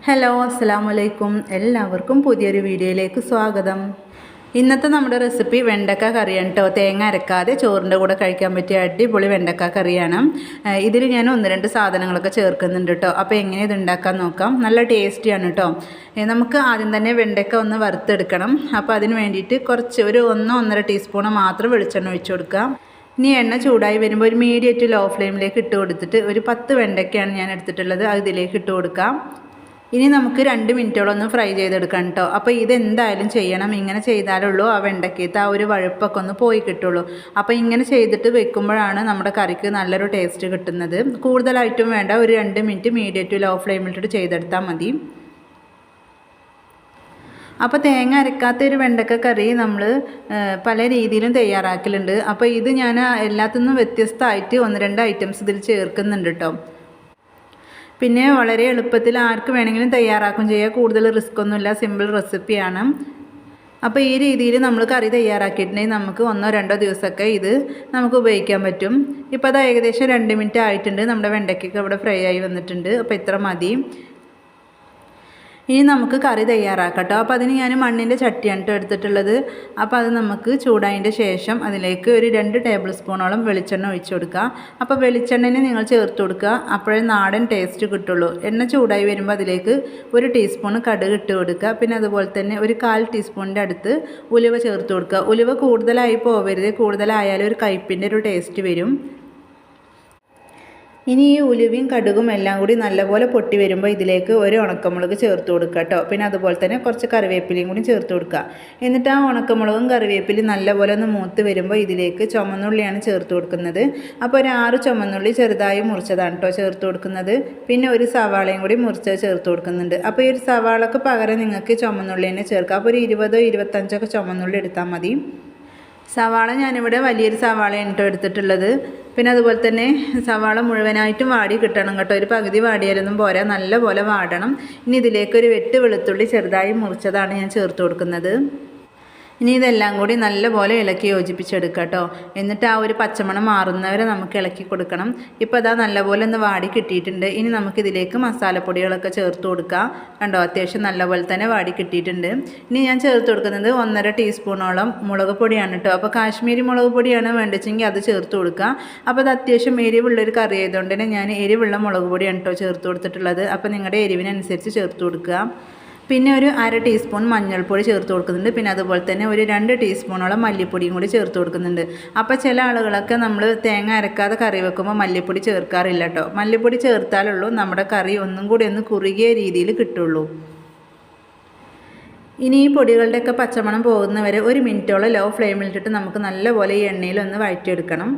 Hello അസ്സലാമു അലൈക്കും. എല്ലാവർക്കും പുതിയൊരു വീഡിയോയിലേക്ക് സ്വാഗതം. ഇന്നത്തെ നമ്മുടെ റെസിപ്പി വെണ്ടക്ക കറിയാണ് കേട്ടോ. തേങ്ങ അരക്കാതെ ചോറിൻ്റെ കൂടെ കഴിക്കാൻ പറ്റിയ അടിപൊളി വെണ്ടക്ക കറിയാണ്. ഇതിൽ ഞാൻ 1-2 സാധനങ്ങളൊക്കെ ചേർക്കുന്നുണ്ട് കേട്ടോ. അപ്പോൾ എങ്ങനെ ഇത് ഉണ്ടാക്കാൻ നോക്കാം. നല്ല ടേസ്റ്റിയാണ് കേട്ടോ. നമുക്ക് ആദ്യം തന്നെ വെണ്ടക്ക ഒന്ന് വറുത്തെടുക്കണം. അപ്പോൾ അതിന് വേണ്ടിയിട്ട് കുറച്ച് ഒരു 1-1.5 ടീസ്പൂൺ മാത്രം വെളിച്ചെണ്ണ ഒഴിച്ചു കൊടുക്കാം. ഇനി എണ്ണ ചൂടായി വരുമ്പോൾ ഒരു മീഡിയം ടു ലോ ഫ്ലെയിമിലേക്ക് ഇട്ട് കൊടുത്തിട്ട് ഒരു 10 വെണ്ടയ്ക്കാണ് ഞാൻ എടുത്തിട്ടുള്ളത്. അത് ഇതിലേക്ക് ഇട്ട് കൊടുക്കാം. ഇനി നമുക്ക് 2 മിനിറ്റോളം ഒന്ന് ഫ്രൈ ചെയ്തെടുക്കാം കേട്ടോ. അപ്പോൾ ഇതെന്തായാലും ചെയ്യണം. ഇങ്ങനെ ചെയ്താലുള്ളൂ ആ വെണ്ടയ്ക്കത്ത് ആ ഒരു വഴുപ്പൊക്കെ ഒന്ന് പോയി കിട്ടുള്ളൂ. അപ്പോൾ ഇങ്ങനെ ചെയ്തിട്ട് വെക്കുമ്പോഴാണ് നമ്മുടെ കറിക്ക് നല്ലൊരു ടേസ്റ്റ് കിട്ടുന്നത്. കൂടുതലായിട്ടും വേണ്ട, ഒരു 2 മിനിറ്റ് മീഡിയം ടു ലോ ഫ്ലെയിമിലിട്ട് ചെയ്തെടുത്താൽ മതി. അപ്പോൾ തേങ്ങ അരക്കാത്ത ഒരു വെണ്ടക്ക കറി നമ്മൾ പല രീതിയിലും തയ്യാറാക്കലുണ്ട്. അപ്പോൾ ഇത് ഞാൻ എല്ലാത്തിനും വ്യത്യസ്തമായിട്ട് 1-2 ഐറ്റംസ് ഇതിൽ ചേർക്കുന്നുണ്ട് കേട്ടോ. പിന്നെ വളരെ എളുപ്പത്തിൽ ആർക്ക് വേണമെങ്കിലും തയ്യാറാക്കും ചെയ്യാം. കൂടുതൽ റിസ്ക് ഒന്നുമില്ല, സിമ്പിൾ റെസിപ്പിയാണ്. അപ്പോൾ ഈ രീതിയിൽ നമ്മൾ കറി തയ്യാറാക്കിയിട്ടുണ്ടെങ്കിൽ നമുക്ക് 1-2 ദിവസമൊക്കെ ഇത് നമുക്ക് ഉപയോഗിക്കാൻ പറ്റും. ഇപ്പോൾ അത് ഏകദേശം 2 മിനിറ്റ് ആയിട്ടുണ്ട്. നമ്മുടെ വെണ്ടയ്ക്കൊക്കെ ഇവിടെ ഫ്രൈ ആയി വന്നിട്ടുണ്ട്. അപ്പോൾ ഇത്ര മതി. ഇനി നമുക്ക് കറി തയ്യാറാക്കാം കേട്ടോ. അപ്പോൾ അതിന് ഞാൻ മണ്ണിൻ്റെ ചട്ടിയാണ് കേട്ടോ എടുത്തിട്ടുള്ളത്. അപ്പോൾ അത് നമുക്ക് ചൂടായതിൻ്റെ ശേഷം അതിലേക്ക് ഒരു 2 ടേബിൾ സ്പൂണോളം വെളിച്ചെണ്ണ ഒഴിച്ചു കൊടുക്കുക. അപ്പോൾ വെളിച്ചെണ്ണനെ നിങ്ങൾ ചേർത്ത് കൊടുക്കുക. അപ്പോഴേ നാടൻ ടേസ്റ്റ് കിട്ടുള്ളൂ. എണ്ണ ചൂടായി വരുമ്പോൾ അതിലേക്ക് 1 ടീസ്പൂൺ കടുക് ഇട്ട് കൊടുക്കുക. പിന്നെ അതുപോലെ തന്നെ ഒരു 1/4 ടീസ്പൂണിൻ്റെ അടുത്ത് ഉലുവ ചേർത്ത് കൊടുക്കുക. ഉലുവ കൂടുതലായി പോവരുത്. കൂടുതലായാലും ഒരു കയ്പിൻ്റെ ഒരു ടേസ്റ്റ് വരും. ഇനി ഈ ഉലുവയും കടുകും എല്ലാം കൂടി നല്ലപോലെ പൊട്ടി വരുമ്പോൾ ഇതിലേക്ക് ഒരു ഉണക്കമുളക് ചേർത്ത് കൊടുക്കുക കേട്ടോ. പിന്നെ അതുപോലെ തന്നെ കുറച്ച് കറിവേപ്പിലയും കൂടി ചേർത്ത് കൊടുക്കുക. എന്നിട്ട് ആ ഉണക്കമുളകും കറിവേപ്പിലയും നല്ലപോലെ ഒന്ന് മൂത്ത് വരുമ്പോൾ ഇതിലേക്ക് ചുമന്നുള്ളിയാണ് ചേർത്ത് കൊടുക്കുന്നത്. അപ്പോൾ ഒരു 6 ചുമന്നുള്ളി ചെറുതായി മുറിച്ചതാണ് കേട്ടോ ചേർത്ത് കൊടുക്കുന്നത്. പിന്നെ ഒരു സവാളയും കൂടി മുറിച്ചത് ചേർത്ത് കൊടുക്കുന്നുണ്ട്. അപ്പോൾ ഈ ഒരു സവാളക്ക് പകരം നിങ്ങൾക്ക് ചുമന്നുള്ളി തന്നെ ചേർക്കാം. അപ്പോൾ ഒരു 20-25 ചുമന്നുള്ളി എടുത്താൽ മതി. സവാള ഞാനിവിടെ വലിയൊരു സവാളയാണ് കേട്ടോ എടുത്തിട്ടുള്ളത്. പിന്നെ അതുപോലെ തന്നെ സവാള മുഴുവനായിട്ടും വാടി കിട്ടണം കേട്ടോ. ഒരു പകുതി വാടിയാലൊന്നും പോരാ, നല്ലപോലെ വാടണം. ഇനി ഇതിലേക്ക് ഒരു 8 വെളുത്തുള്ളി ചെറുതായി മുറിച്ചതാണ് ഞാൻ ചേർത്ത് കൊടുക്കുന്നത്. ഇനി ഇതെല്ലാം കൂടി നല്ലപോലെ ഇളക്കി യോജിപ്പിച്ചെടുക്കുക കേട്ടോ. എന്നിട്ട് ആ ഒരു പച്ചമണം മാറുന്നവരെ നമുക്ക് ഇളക്കി കൊടുക്കണം. ഇപ്പോൾ അതാ നല്ലപോലെ ഒന്ന് വാടി കിട്ടിയിട്ടുണ്ട്. ഇനി നമുക്കിതിലേക്ക് മസാലപ്പൊടികളൊക്കെ ചേർത്ത് കൊടുക്കാം. കണ്ടോ, അത്യാവശ്യം നല്ലപോലെ തന്നെ വാടി കിട്ടിയിട്ടുണ്ട്. ഇനി ഞാൻ ചേർത്ത് കൊടുക്കുന്നത് 1.5 ടീസ്പൂണോളം മുളക് പൊടിയാണ് കേട്ടോ. അപ്പോൾ കാശ്മീരി മുളക് പൊടിയാണ് വേണ്ടിച്ചെങ്കിൽ അത് ചേർത്ത് കൊടുക്കുക. അപ്പോൾ അത് അത്യാവശ്യം എരിവുള്ളൊരു കറി ആയതുകൊണ്ട് തന്നെ ഞാൻ എരിവുള്ള മുളക് പൊടിയാണ് കേട്ടോ ചേർത്ത് കൊടുത്തിട്ടുള്ളത്. അപ്പോൾ നിങ്ങളുടെ എരിവിനനുസരിച്ച് ചേർത്ത് കൊടുക്കുക. പിന്നെ ഒരു 1/2 ടീസ്പൂൺ മഞ്ഞൾപ്പൊടി ചേർത്ത് കൊടുക്കുന്നുണ്ട്. പിന്നെ അതുപോലെ തന്നെ ഒരു 2 ടീസ്പൂണോളം മല്ലിപ്പൊടിയും കൂടി ചേർത്ത് കൊടുക്കുന്നുണ്ട്. അപ്പോൾ ചില ആളുകളൊക്കെ നമ്മൾ തേങ്ങ അരക്കാതെ കറി വെക്കുമ്പോൾ മല്ലിപ്പൊടി ചേർക്കാറില്ല കേട്ടോ. മല്ലിപ്പൊടി ചേർത്താലുള്ളൂ നമ്മുടെ കറി ഒന്നും കൂടി ഒന്ന് കുറുകിയ രീതിയിൽ കിട്ടുള്ളൂ. ഇനി ഈ പൊടികളുടെയൊക്കെ പച്ചമണം പോകുന്നവരെ 1 മിനിറ്റോളം ലോ ഫ്ലെയിമിലിട്ടിട്ട് നമുക്ക് നല്ലപോലെ ഈ എണ്ണയിലൊന്ന് വഴറ്റിയെടുക്കണം.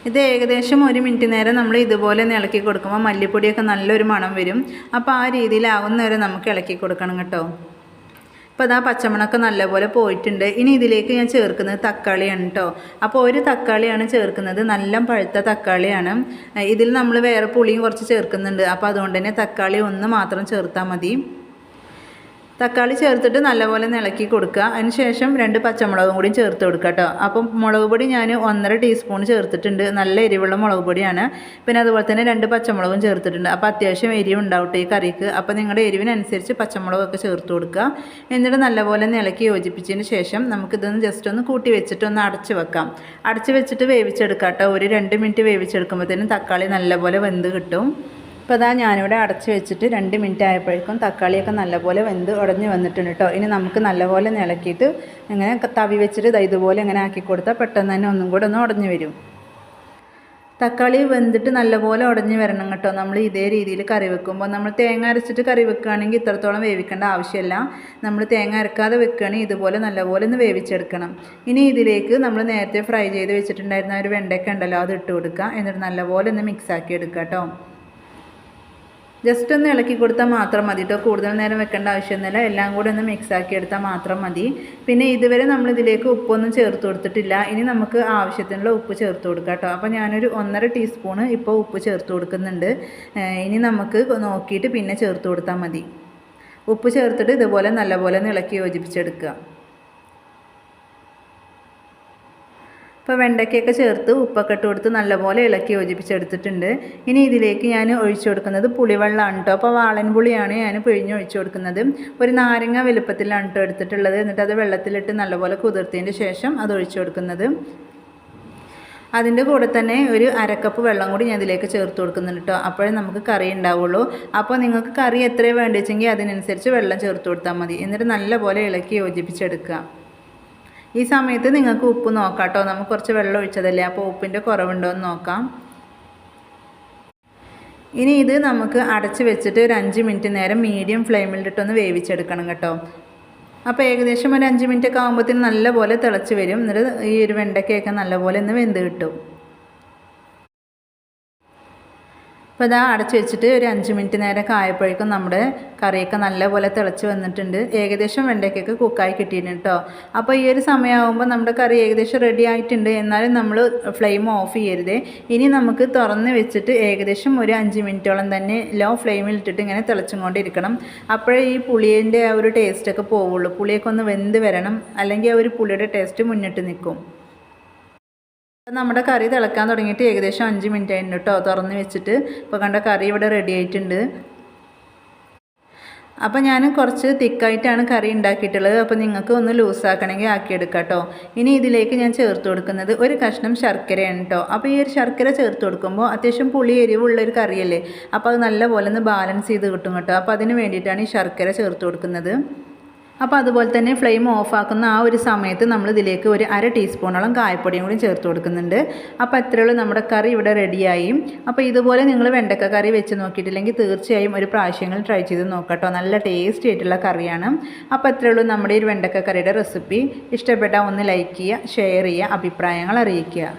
ഇത് ഏകദേശം 1 മിനിറ്റ് നേരം നമ്മൾ ഇതുപോലെ ഇളക്കി കൊടുക്കുമ്പോൾ മല്ലിപ്പൊടിയൊക്കെ നല്ലൊരു മണം വരും. അപ്പോൾ ആ രീതിയിലാവുന്നവരെ നമുക്ക് ഇളക്കി കൊടുക്കണം കേട്ടോ. അപ്പോൾ അതാ പച്ചമണമൊക്കെ നല്ലപോലെ പോയിട്ടുണ്ട്. ഇനി ഇതിലേക്ക് ഞാൻ ചേർക്കുന്നത് തക്കാളിയാണ് കേട്ടോ. അപ്പോൾ ഒരു തക്കാളിയാണ് ചേർക്കുന്നത്. നല്ല പഴുത്ത തക്കാളിയാണ്. ഇതിൽ നമ്മൾ വേറെ പുളിയും കുറച്ച് ചേർക്കുന്നുണ്ട്. അപ്പോൾ അതുകൊണ്ട് തന്നെ തക്കാളി ഒന്ന് മാത്രം ചേർത്താൽ മതി. തക്കാളി ചേർത്തിട്ട് നല്ലപോലെ ഇളക്കി കൊടുക്കുക. അതിന് ശേഷം 2 പച്ചമുളകും കൂടി ചേർത്ത് കൊടുക്കുക കേട്ടോ. അപ്പം മുളക് പൊടി ഞാൻ 1.5 ടീസ്പൂൺ ചേർത്തിട്ടുണ്ട്. നല്ല എരിവുള്ള മുളക് പൊടിയാണ്. പിന്നെ അതുപോലെ തന്നെ 2 പച്ചമുളകും ചേർത്തിട്ടുണ്ട്. അപ്പോൾ അത്യാവശ്യം എരിവ് ഉണ്ടാവട്ടെ ഈ കറിക്ക്. അപ്പോൾ നിങ്ങളുടെ എരിവിനനുസരിച്ച് പച്ചമുളകൊക്കെ ചേർത്ത് കൊടുക്കുക. എന്നിട്ട് നല്ലപോലെ ഇളക്കി യോജിപ്പിച്ചതിന് ശേഷം നമുക്കിതൊന്ന് ജസ്റ്റ് ഒന്ന് കൂട്ടി വെച്ചിട്ട് ഒന്ന് അടച്ച് വെക്കാം. അടച്ച് വെച്ചിട്ട് വേവിച്ചെടുക്കാം കേട്ടോ. ഒരു 2 മിനിറ്റ് വേവിച്ചെടുക്കുമ്പോഴത്തേനും തക്കാളി നല്ലപോലെ വെന്ത് കിട്ടും. അപ്പോൾ അതാ ഞാനിവിടെ അടച്ച് വെച്ചിട്ട് 2 മിനിറ്റ് ആയപ്പോഴേക്കും തക്കാളിയൊക്കെ നല്ലപോലെ വെന്ത് ഉടഞ്ഞ് വന്നിട്ടുണ്ട് കേട്ടോ. ഇനി നമുക്ക് നല്ലപോലെ ഇളക്കിയിട്ട് ഇങ്ങനെ തവി വെച്ചിട്ട് ഇതുപോലെ ഇങ്ങനെ ആക്കി കൊടുത്താൽ പെട്ടെന്ന് തന്നെ ഒന്നും കൂടെ ഒന്ന് ഉടഞ്ഞ് വരും. തക്കാളി വെന്തിട്ട് നല്ലപോലെ ഉടഞ്ഞ് വരണം കേട്ടോ. നമ്മൾ ഇതേ രീതിയിൽ കറി വെക്കുമ്പോൾ നമ്മൾ തേങ്ങ അരച്ചിട്ട് കറി വെക്കുകയാണെങ്കിൽ ഇത്രത്തോളം വേവിക്കേണ്ട ആവശ്യമില്ല. നമ്മൾ തേങ്ങ അരക്കാതെ വെക്കുകയാണെങ്കിൽ ഇതുപോലെ നല്ലപോലെ ഒന്ന് വേവിച്ചെടുക്കണം. ഇനി ഇതിലേക്ക് നമ്മൾ നേരത്തെ ഫ്രൈ ചെയ്ത് വെച്ചിട്ടുണ്ടായിരുന്ന ഒരു വെണ്ടയ്ക്ക ഉണ്ടല്ലോ, അത് ഇട്ട് കൊടുക്കുക. എന്നിട്ട് നല്ലപോലെ ഒന്ന് മിക്സാക്കി എടുക്കുക കേട്ടോ. ജസ്റ്റ് ഒന്ന് ഇളക്കി കൊടുത്താൽ മാത്രം മതി കേട്ടോ. കൂടുതൽ നേരം വെക്കേണ്ട ആവശ്യമൊന്നുമില്ല. എല്ലാം കൂടി ഒന്ന് മിക്സാക്കി എടുത്താൽ മാത്രം മതി. പിന്നെ ഇതുവരെ നമ്മളിതിലേക്ക് ഉപ്പൊന്നും ചേർത്ത് കൊടുത്തിട്ടില്ല. ഇനി നമുക്ക് ആവശ്യത്തിനുള്ള ഉപ്പ് ചേർത്ത് കൊടുക്കാം കേട്ടോ. അപ്പോൾ ഞാനൊരു 1.5 ടീസ്പൂണ് ഇപ്പോൾ ഉപ്പ് ചേർത്ത് കൊടുക്കുന്നുണ്ട്. ഇനി നമുക്ക് നോക്കിയിട്ട് പിന്നെ ചേർത്ത് കൊടുത്താൽ മതി. ഉപ്പ് ചേർത്തിട്ട് ഇതുപോലെ നല്ലപോലെ ഇളക്കി യോജിപ്പിച്ചെടുക്കുക. അപ്പോൾ വെണ്ടയ്ക്കൊക്കെ ചേർത്ത് ഉപ്പൊക്കെ ഇട്ട് കൊടുത്ത് നല്ലപോലെ ഇളക്കി യോജിപ്പിച്ചെടുത്തിട്ടുണ്ട്. ഇനി ഇതിലേക്ക് ഞാൻ ഒഴിച്ചു കൊടുക്കുന്നത് പുളിവെള്ളമാണ് കേട്ടോ. അപ്പോൾ വാളൻ പുളിയാണ് ഞാൻ പിഴിഞ്ഞ് ഒഴിച്ചു കൊടുക്കുന്നത്. ഒരു നാരങ്ങ വലുപ്പത്തിലാണ് കേട്ടോ എടുത്തിട്ടുള്ളത്. എന്നിട്ട് അത് വെള്ളത്തിലിട്ട് നല്ലപോലെ കുതിർത്തതിന് ശേഷം അത് ഒഴിച്ചു കൊടുക്കുന്നത്. അതിൻ്റെ കൂടെ തന്നെ ഒരു അരക്കപ്പ് വെള്ളം കൂടി ഞാൻ ഇതിലേക്ക് ചേർത്ത് കൊടുക്കുന്നുണ്ട് കേട്ടോ. അപ്പോഴേ നമുക്ക് കറി ഉണ്ടാവുള്ളൂ. അപ്പോൾ നിങ്ങൾക്ക് കറി എത്രയാണ് വേണ്ടിച്ചെങ്കിൽ അതിനനുസരിച്ച് വെള്ളം ചേർത്ത് കൊടുത്താൽ മതി. എന്നിട്ട് നല്ലപോലെ ഇളക്കി യോജിപ്പിച്ചെടുക്കുക. ഈ സമയത്ത് നിങ്ങൾക്ക് ഉപ്പ് നോക്കാം കേട്ടോ. നമുക്ക് കുറച്ച് വെള്ളം ഒഴിച്ചതല്ലേ, അപ്പോൾ ഉപ്പിൻ്റെ കുറവുണ്ടോ എന്ന് നോക്കാം. ഇനി ഇത് നമുക്ക് അടച്ച് വെച്ചിട്ട് ഒരു 5 മിനിറ്റ് നേരം മീഡിയം ഫ്ലെയിമിലിട്ടൊന്ന് വേവിച്ചെടുക്കണം കേട്ടോ. അപ്പോൾ ഏകദേശം ഒരു 5 മിനിറ്റ് ഒക്കെ ആകുമ്പോഴത്തേന് നല്ലപോലെ തിളച്ച് വരും. എന്നിട്ട് ഈ ഒരു വെണ്ടയ്ക്കൊക്കെ നല്ലപോലെ ഒന്ന് വെന്ത് കിട്ടും. അപ്പോൾ ഇതാ അടച്ച് വെച്ചിട്ട് ഒരു 5 മിനിറ്റ് നേരമൊക്കെ ആയപ്പോഴേക്കും നമ്മുടെ കറിയൊക്കെ നല്ലപോലെ തിളച്ച് വന്നിട്ടുണ്ട്. ഏകദേശം വെണ്ടയ്ക്കൊക്കെ കുക്കായി കിട്ടിയിട്ടുണ്ട് കേട്ടോ. അപ്പോൾ ഈ ഒരു സമയമാകുമ്പോൾ നമ്മുടെ കറി ഏകദേശം റെഡി ആയിട്ടുണ്ട്. എന്നാലും നമ്മൾ ഫ്ലെയിം ഓഫ് ചെയ്യരുതേ. ഇനി നമുക്ക് തുറന്ന് വെച്ചിട്ട് ഏകദേശം ഒരു 5 മിനിറ്റോളം തന്നെ ലോ ഫ്ലെയിമിൽ ഇട്ടിട്ട് ഇങ്ങനെ തിളച്ചും കൊണ്ടിരിക്കണം. അപ്പോഴേ ഈ പുളിയുടെ ആ ഒരു ടേസ്റ്റൊക്കെ പോവുള്ളൂ. പുളിയൊക്കെ ഒന്ന് വെന്ത് വരണം, അല്ലെങ്കിൽ ആ ഒരു പുളിയുടെ ടേസ്റ്റ് മുന്നിട്ട് നിൽക്കും. നമ്മുടെ കറി തിളക്കാൻ തുടങ്ങിയിട്ട് ഏകദേശം 5 മിനിറ്റ് ആയിട്ടുണ്ട് കേട്ടോ തുറന്ന് വെച്ചിട്ട്. ഇപ്പോൾ കണ്ട കറി ഇവിടെ റെഡി ആയിട്ടുണ്ട്. അപ്പോൾ ഞാൻ കുറച്ച് തിക്കായിട്ടാണ് കറി ഉണ്ടാക്കിയിട്ടുള്ളത്. അപ്പോൾ നിങ്ങൾക്ക് ഒന്ന് ലൂസാക്കണമെങ്കിൽ ആക്കിയെടുക്കാം കേട്ടോ. ഇനി ഇതിലേക്ക് ഞാൻ ചേർത്ത് കൊടുക്കുന്നത് ഒരു കഷ്ണം ശർക്കരയാണ് കേട്ടോ. അപ്പോൾ ഈ ഒരു ശർക്കര ചേർത്ത് കൊടുക്കുമ്പോൾ അത്യാവശ്യം പുളി എരിവുള്ളൊരു കറിയല്ലേ, അപ്പോൾ അത് നല്ലപോലെ ഒന്ന് ബാലൻസ് ചെയ്ത് കിട്ടും കേട്ടോ. അപ്പോൾ അതിന് വേണ്ടിയിട്ടാണ് ഈ ശർക്കര ചേർത്ത് കൊടുക്കുന്നത്. അപ്പോൾ അതുപോലെ തന്നെ ഫ്ലെയിം ഓഫാക്കുന്ന ആ ഒരു സമയത്ത് നമ്മൾ ഇതിലേക്ക് ഒരു 1/2 ടീസ്പൂണോളം കായപ്പൊടിയും കൂടി ചേർത്ത് കൊടുക്കുന്നുണ്ട്. അപ്പോൾ അത്രയുള്ളൂ, നമ്മുടെ കറി ഇവിടെ റെഡിയായി. അപ്പോൾ ഇതുപോലെ നിങ്ങൾ വെണ്ടക്ക കറി വെച്ച് നോക്കിയിട്ടില്ലെങ്കിൽ തീർച്ചയായും ഒരു പ്രാവശ്യങ്ങൾ ട്രൈ ചെയ്ത് നോക്കട്ടോ. നല്ല ടേസ്റ്റി ആയിട്ടുള്ള കറിയാണ്. അപ്പോൾ അത്രയുള്ളൂ നമ്മുടെ ഈ വെണ്ടക്ക കറിയുടെ റെസിപ്പി. ഇഷ്ടപ്പെട്ടാൽ ഒന്ന് ലൈക്ക് ചെയ്യുക, ഷെയർ ചെയ്യുക, അഭിപ്രായങ്ങൾ അറിയിക്കുക.